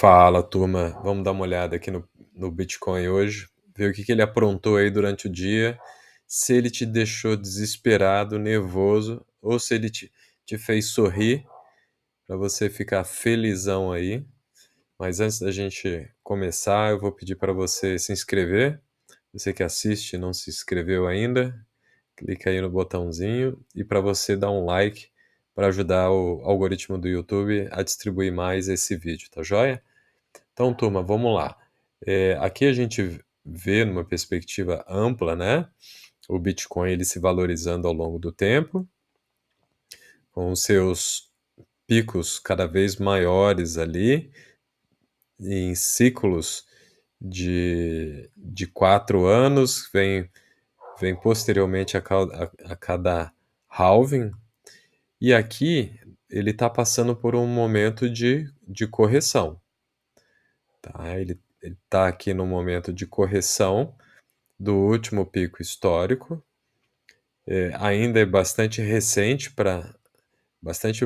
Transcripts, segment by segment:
Fala, turma. Vamos dar uma olhada aqui no Bitcoin hoje, ver o que ele aprontou aí durante o dia, se ele te deixou desesperado, nervoso, ou se ele te fez sorrir para você ficar felizão aí. Mas antes da gente começar, eu vou pedir para você se inscrever. Você que assiste e não se inscreveu ainda, clica aí no botãozinho e para você dar um like para ajudar o algoritmo do YouTube a distribuir mais esse vídeo, tá joia? Então, turma, vamos lá. Aqui a gente vê numa perspectiva ampla, né? O Bitcoin ele se valorizando ao longo do tempo, com os seus picos cada vez maiores ali, em ciclos de 4 anos, vem posteriormente a cada halving, e aqui ele está passando por um momento de correção. Tá? Ele está aqui no momento de correção do último pico histórico. Ainda é bastante recente para bastante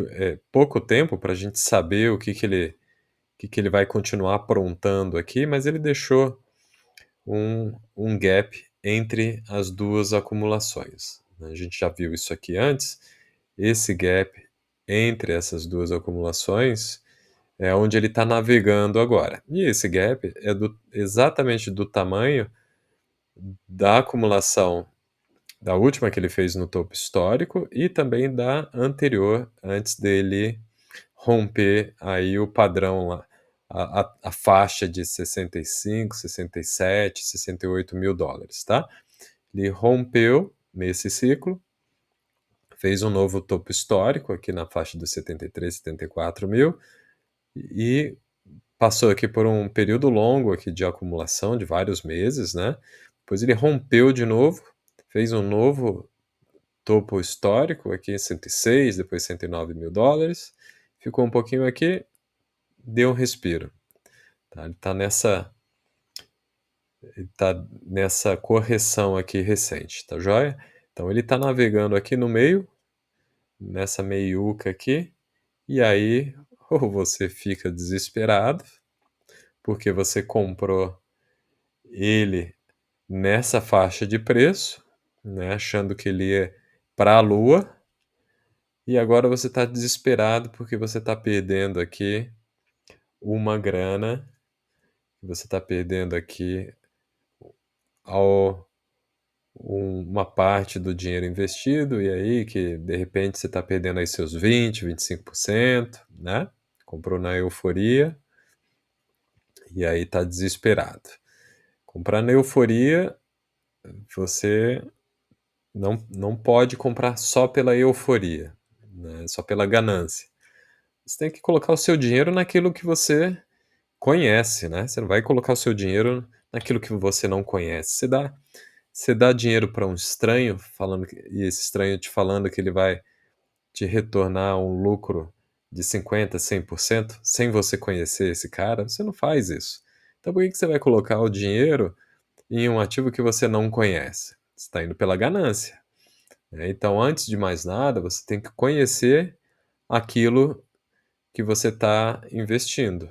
pouco tempo para a gente saber o que ele vai continuar aprontando aqui, mas ele deixou um gap entre as duas acumulações, né? A gente já viu isso aqui antes. Esse gap entre essas duas acumulações é onde ele está navegando agora. E esse gap é exatamente do tamanho da acumulação da última que ele fez no topo histórico e também da anterior, antes dele romper aí o padrão lá, a faixa de 65, 67, 68 mil dólares, tá? Ele rompeu nesse ciclo, fez um novo topo histórico aqui na faixa dos 73, 74 mil e passou aqui por um período longo aqui de acumulação de vários meses, né? Depois ele rompeu de novo, fez um novo topo histórico aqui em 106, depois 109 mil dólares, ficou um pouquinho aqui, deu um respiro. Tá? Ele tá nessa correção aqui recente, tá joia? Então ele está navegando aqui no meio, nessa meiuca aqui, e aí ou você fica desesperado, porque você comprou ele nessa faixa de preço, né, achando que ele ia para a lua, e agora você está desesperado porque você está perdendo aqui uma grana, você está perdendo aqui ao, uma parte do dinheiro investido, e aí que de repente você está perdendo aí seus 20, 25%, né? Comprou na euforia e aí está desesperado. Comprar na euforia, você não pode comprar só pela euforia, né? Só pela ganância. Você tem que colocar o seu dinheiro naquilo que você conhece, né? Você não vai colocar o seu dinheiro naquilo que você não conhece. Você dá dinheiro para um estranho, e esse estranho te falando que ele vai te retornar um lucro de 50, 100%, sem você conhecer esse cara, você não faz isso. Então por que você vai colocar o dinheiro em um ativo que você não conhece? Você está indo pela ganância, né? Então, antes de mais nada, você tem que conhecer aquilo que você está investindo,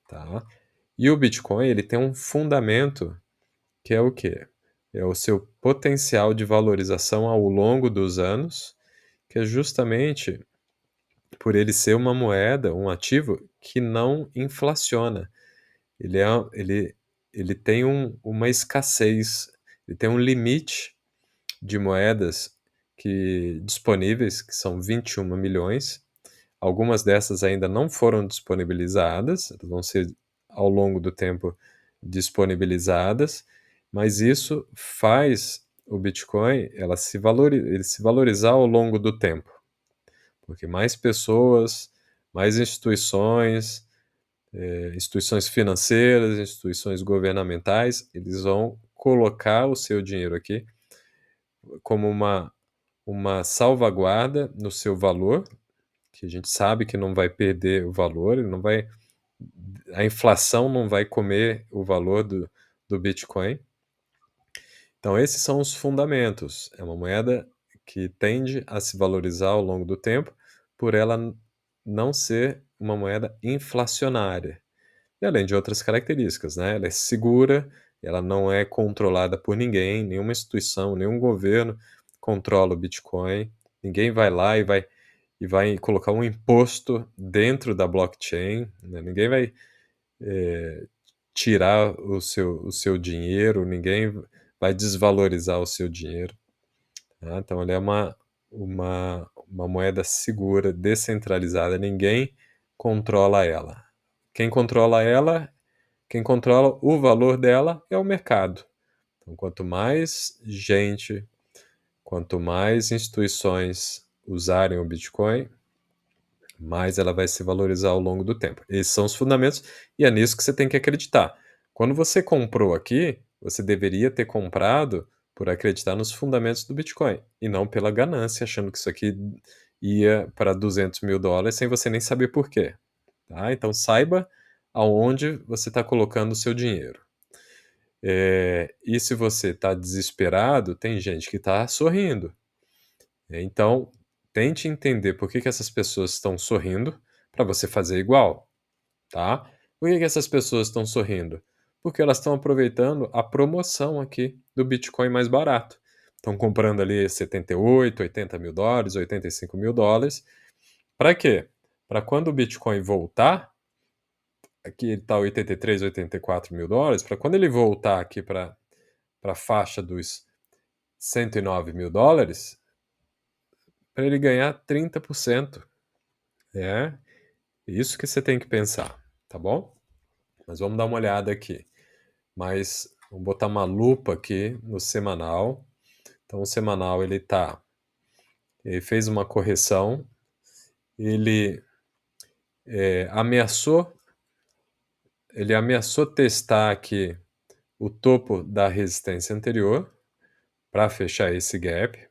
tá? E o Bitcoin, ele tem um fundamento que é o quê? É o seu potencial de valorização ao longo dos anos, que é justamente por ele ser uma moeda, um ativo que não inflaciona. Ele, é, ele, ele tem uma escassez, ele tem um limite de moedas disponíveis, que são 21 milhões. Algumas dessas ainda não foram disponibilizadas, vão ser ao longo do tempo disponibilizadas, mas isso faz o Bitcoin ele se valorizar ao longo do tempo, porque mais pessoas, mais instituições, instituições financeiras, instituições governamentais, eles vão colocar o seu dinheiro aqui como uma salvaguarda no seu valor, que a gente sabe que não vai perder o valor, ele não vai, a inflação não vai comer o valor do Bitcoin. Então, esses são os fundamentos. É uma moeda que tende a se valorizar ao longo do tempo, por ela não ser uma moeda inflacionária. e além de outras características, né, ela é segura, ela não é controlada por ninguém, nenhuma instituição, nenhum governo controla o Bitcoin, ninguém vai lá e vai colocar um imposto dentro da blockchain, né, ninguém vai, eh, tirar o seu dinheiro, ninguém vai desvalorizar o seu dinheiro, tá. Então ele é uma moeda segura, descentralizada, ninguém controla ela. Quem controla ela Quem controla o valor dela é o mercado. Então, quanto mais instituições usarem o Bitcoin, mais ela vai se valorizar ao longo do tempo. Esses são os fundamentos e é nisso que você tem que acreditar. Quando você comprou aqui, você deveria ter comprado por acreditar nos fundamentos do Bitcoin e não pela ganância, achando que isso aqui ia para US$ 200.000 sem você nem saber por quê. Tá? Então saiba aonde você está colocando o seu dinheiro. E se você está desesperado, tem gente que está sorrindo. Então, tente entender por que que essas pessoas estão sorrindo para você fazer igual, tá? Por que que essas pessoas estão sorrindo? Porque elas estão aproveitando a promoção aqui do Bitcoin mais barato. Estão comprando ali 78, US$ 80.000, US$ 85.000. Para quê? Para quando o Bitcoin voltar, aqui ele está 83, US$ 84.000, para quando ele voltar aqui para a faixa dos US$ 109.000, para ele ganhar 30%. É isso que você tem que pensar, tá bom? Mas vamos dar uma olhada aqui. Mas vamos botar uma lupa aqui no semanal. Então o semanal ele fez uma correção, ele ameaçou, ele ameaçou testar aqui o topo da resistência anterior para fechar esse gap.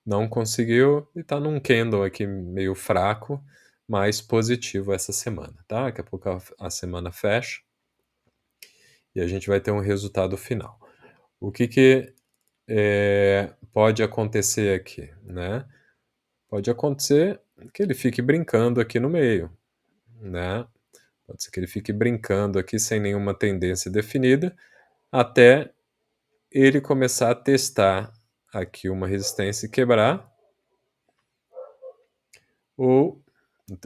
Não conseguiu e está num candle aqui meio fraco, mas positivo essa semana, tá? Daqui a pouco a semana fecha e a gente vai ter um resultado final. O que pode acontecer aqui, né? Pode acontecer que ele fique brincando aqui no meio, né? Pode ser que ele fique brincando aqui sem nenhuma tendência definida, até ele começar a testar aqui uma resistência e quebrar, ou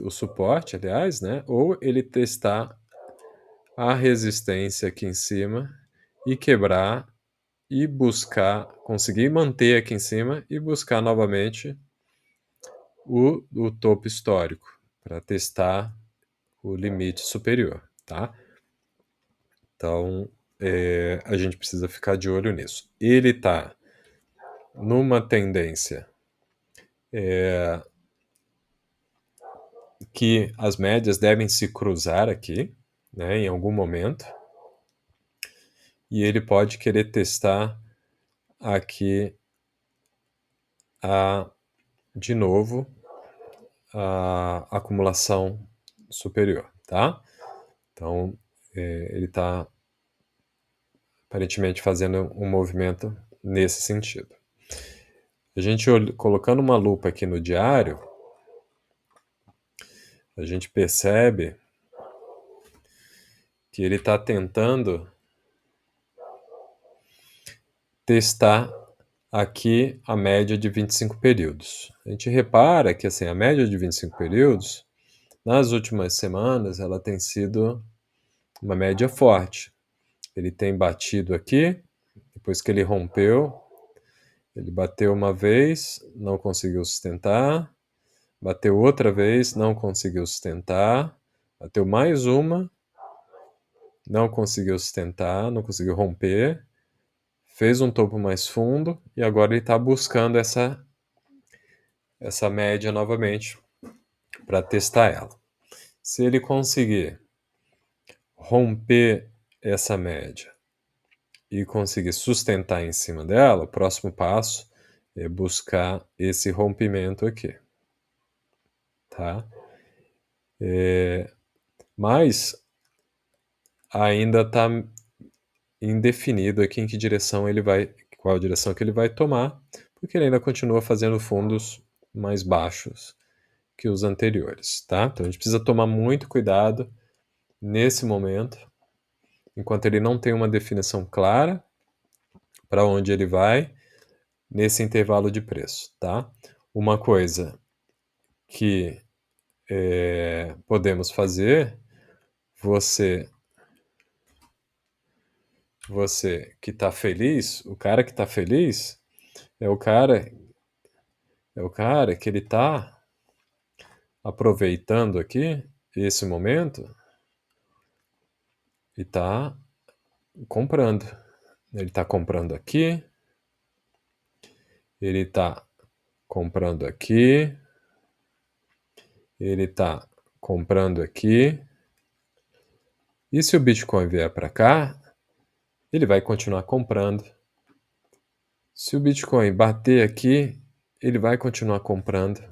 o suporte, aliás, né? Ou ele testar a resistência aqui em cima e quebrar e buscar, conseguir manter aqui em cima e buscar novamente o topo histórico para testar o limite superior, tá? Então, a gente precisa ficar de olho nisso. Ele está numa tendência que as médias devem se cruzar aqui, né, em algum momento, e ele pode querer testar aqui de novo a acumulação superior, tá? Então, ele está aparentemente fazendo um movimento nesse sentido. A gente colocando uma lupa aqui no diário, a gente percebe que ele está tentando testar aqui a média de 25 períodos. A gente repara que assim, a média de 25 períodos, nas últimas semanas, ela tem sido uma média forte. Ele tem batido aqui, depois que ele rompeu, ele bateu uma vez, não conseguiu sustentar, bateu outra vez, não conseguiu sustentar, bateu mais uma, não conseguiu sustentar, não conseguiu romper, fez um topo mais fundo e agora ele está buscando essa média novamente para testar ela. Se ele conseguir romper essa média e conseguir sustentar em cima dela, o próximo passo é buscar esse rompimento aqui, tá? Mas ainda está indefinido aqui em que direção ele vai, qual a direção que ele vai tomar, porque ele ainda continua fazendo fundos mais baixos que os anteriores, tá? Então a gente precisa tomar muito cuidado nesse momento, enquanto ele não tem uma definição clara para onde ele vai nesse intervalo de preço, tá? Uma coisa que podemos fazer, você que está feliz, o cara que está feliz é o cara que ele está aproveitando aqui esse momento e está comprando. Ele está comprando aqui, ele está comprando aqui, ele está comprando aqui. E se o Bitcoin vier para cá, ele vai continuar comprando. Se o Bitcoin bater aqui, ele vai continuar comprando.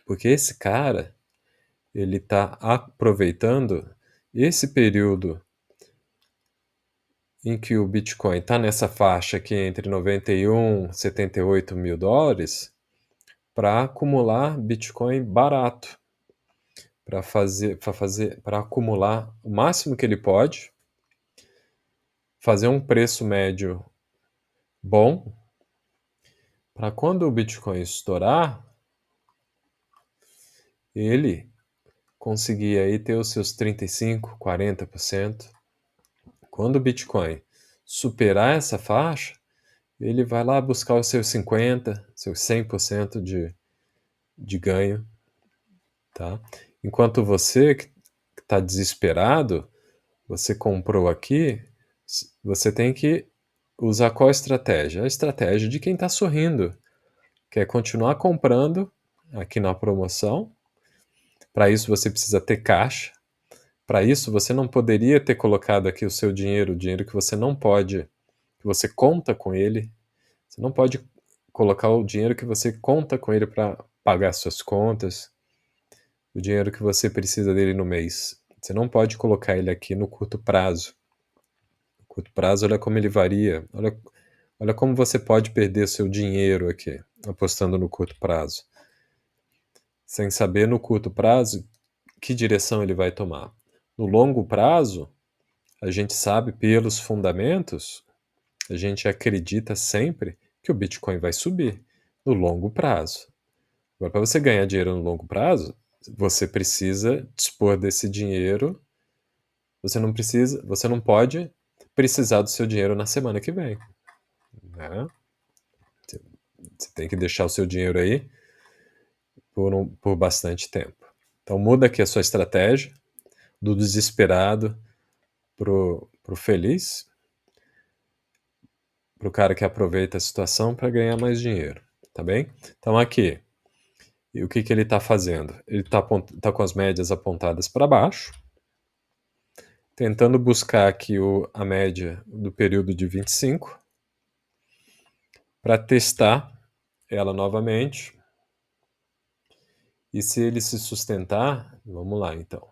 Porque esse cara, ele está aproveitando esse período em que o Bitcoin está nessa faixa aqui entre 91 e 78 mil dólares para acumular Bitcoin barato, para acumular o máximo que ele pode, fazer um preço médio bom, para quando o Bitcoin estourar, ele conseguir aí ter os seus 35%, 40%. Quando o Bitcoin superar essa faixa, ele vai lá buscar os seus 50%, seus 100% de ganho, tá? Enquanto você que está desesperado, você comprou aqui, você tem que usar qual estratégia? A estratégia de quem está sorrindo, que é continuar comprando aqui na promoção. Para isso você precisa ter caixa. Para isso você não poderia ter colocado aqui o seu dinheiro, o dinheiro que você não pode, que você conta com ele. Você não pode colocar o dinheiro que você conta com ele para pagar suas contas, o dinheiro que você precisa dele no mês. Você não pode colocar ele aqui no curto prazo. No curto prazo, olha como ele varia. Olha como você pode perder seu dinheiro aqui, apostando no curto prazo. Sem saber no curto prazo que direção ele vai tomar. No longo prazo, a gente sabe pelos fundamentos, a gente acredita sempre que o Bitcoin vai subir no longo prazo. Agora, para você ganhar dinheiro no longo prazo, você precisa dispor desse dinheiro. Você não pode precisar do seu dinheiro na semana que vem, né? Você tem que deixar o seu dinheiro aí por bastante tempo. Então muda aqui a sua estratégia do desesperado pro feliz, pro cara que aproveita a situação para ganhar mais dinheiro, tá bem? Então aqui, e o que ele está fazendo? Ele está tá com as médias apontadas para baixo, tentando buscar aqui a média do período de 25 para testar ela novamente. E se ele se sustentar, vamos lá então.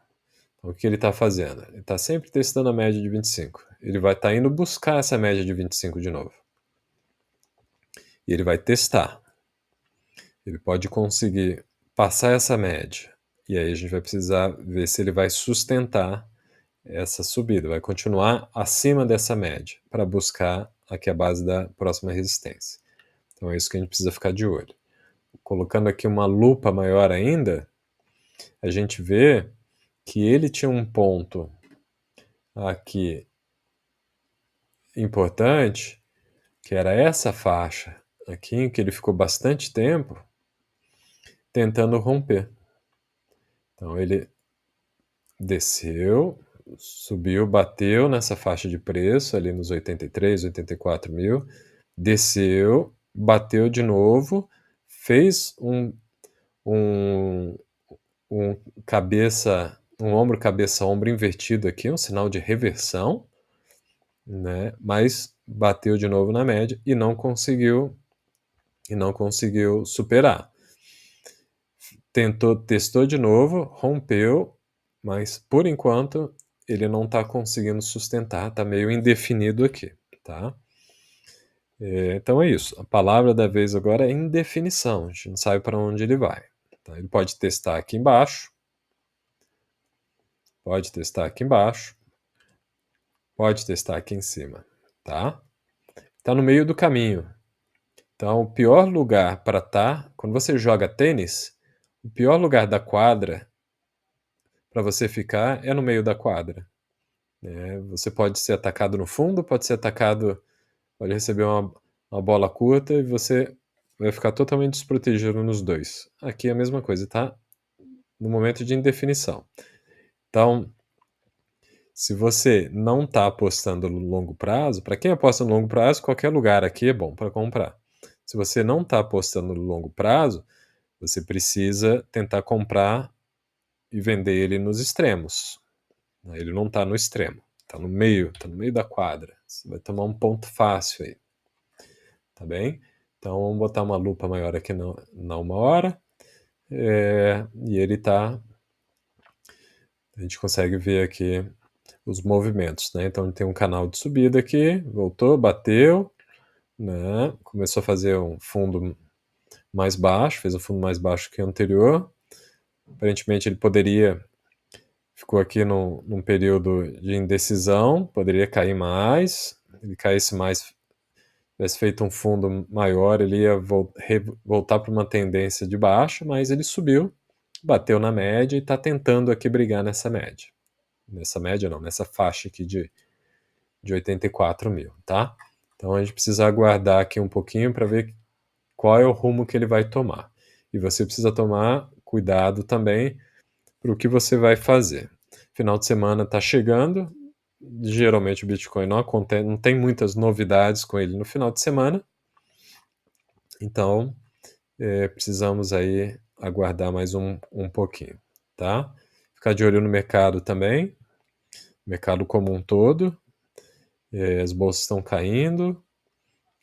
O que ele está fazendo? Ele está sempre testando a média de 25. Ele vai estar indo buscar essa média de 25 de novo. E ele vai testar. Ele pode conseguir passar essa média. E aí a gente vai precisar ver se ele vai sustentar essa subida, vai continuar acima dessa média para buscar aqui a base da próxima resistência. Então é isso que a gente precisa ficar de olho. Colocando aqui uma lupa maior ainda, a gente vê que ele tinha um ponto aqui importante, que era essa faixa aqui, em que ele ficou bastante tempo tentando romper. Então ele desceu, subiu, bateu nessa faixa de preço ali nos 83, 84 mil, desceu, bateu de novo, fez um, um um ombro, cabeça, ombro invertido aqui, um sinal de reversão, né? Mas bateu de novo na média e não conseguiu superar. Testou de novo, rompeu, mas por enquanto ele não está conseguindo sustentar, está meio indefinido aqui, tá? Então é isso. A palavra da vez agora é indefinição. A gente não sabe para onde ele vai. Tá? Ele pode testar aqui embaixo, Pode testar aqui embaixo, pode testar aqui em cima, tá? Tá no meio do caminho. Então, o pior lugar para estar, quando você joga tênis, o pior lugar da quadra para você ficar é no meio da quadra, né? Você pode ser atacado no fundo, pode ser atacado, pode receber uma bola curta e você vai ficar totalmente desprotegido nos dois. Aqui é a mesma coisa, tá? No momento de indefinição. Então, se você não está apostando no longo prazo, para quem aposta no longo prazo, qualquer lugar aqui é bom para comprar. Se você não está apostando no longo prazo, você precisa tentar comprar e vender ele nos extremos, né? Ele não está no extremo, está no meio da quadra. Você vai tomar um ponto fácil aí, tá bem? Então vamos botar uma lupa maior aqui na 1 hora. E ele tá. A gente consegue ver aqui os movimentos, né? Então tem um canal de subida aqui, voltou, bateu, né? Começou a fazer um fundo mais baixo, fez um fundo mais baixo que o anterior. Aparentemente ele poderia, ficou aqui num período de indecisão, poderia cair mais. Ele caísse mais, tivesse feito um fundo maior, ele ia voltar para uma tendência de baixa, mas ele subiu, bateu na média e está tentando aqui brigar nessa média. Nessa média não, nessa faixa aqui de 84 mil, tá? Então a gente precisa aguardar aqui um pouquinho para ver qual é o rumo que ele vai tomar. E você precisa tomar cuidado também para o que você vai fazer. Final de semana está chegando, geralmente o Bitcoin não tem muitas novidades com ele no final de semana, então precisamos aí aguardar mais um pouquinho, tá? Ficar de olho no mercado também, mercado como um todo, as bolsas estão caindo,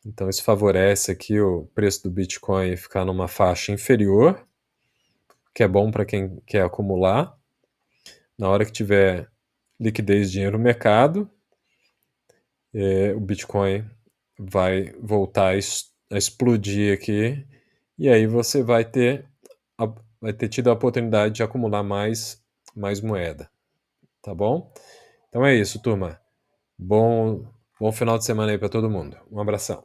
então isso favorece aqui o preço do Bitcoin ficar numa faixa inferior, que é bom para quem quer acumular. Na hora que tiver liquidez de dinheiro no mercado, o Bitcoin vai voltar a explodir aqui, e aí você vai ter tido a oportunidade de acumular mais moeda, tá bom? Então é isso, turma. Bom, bom final de semana aí para todo mundo. Um abração.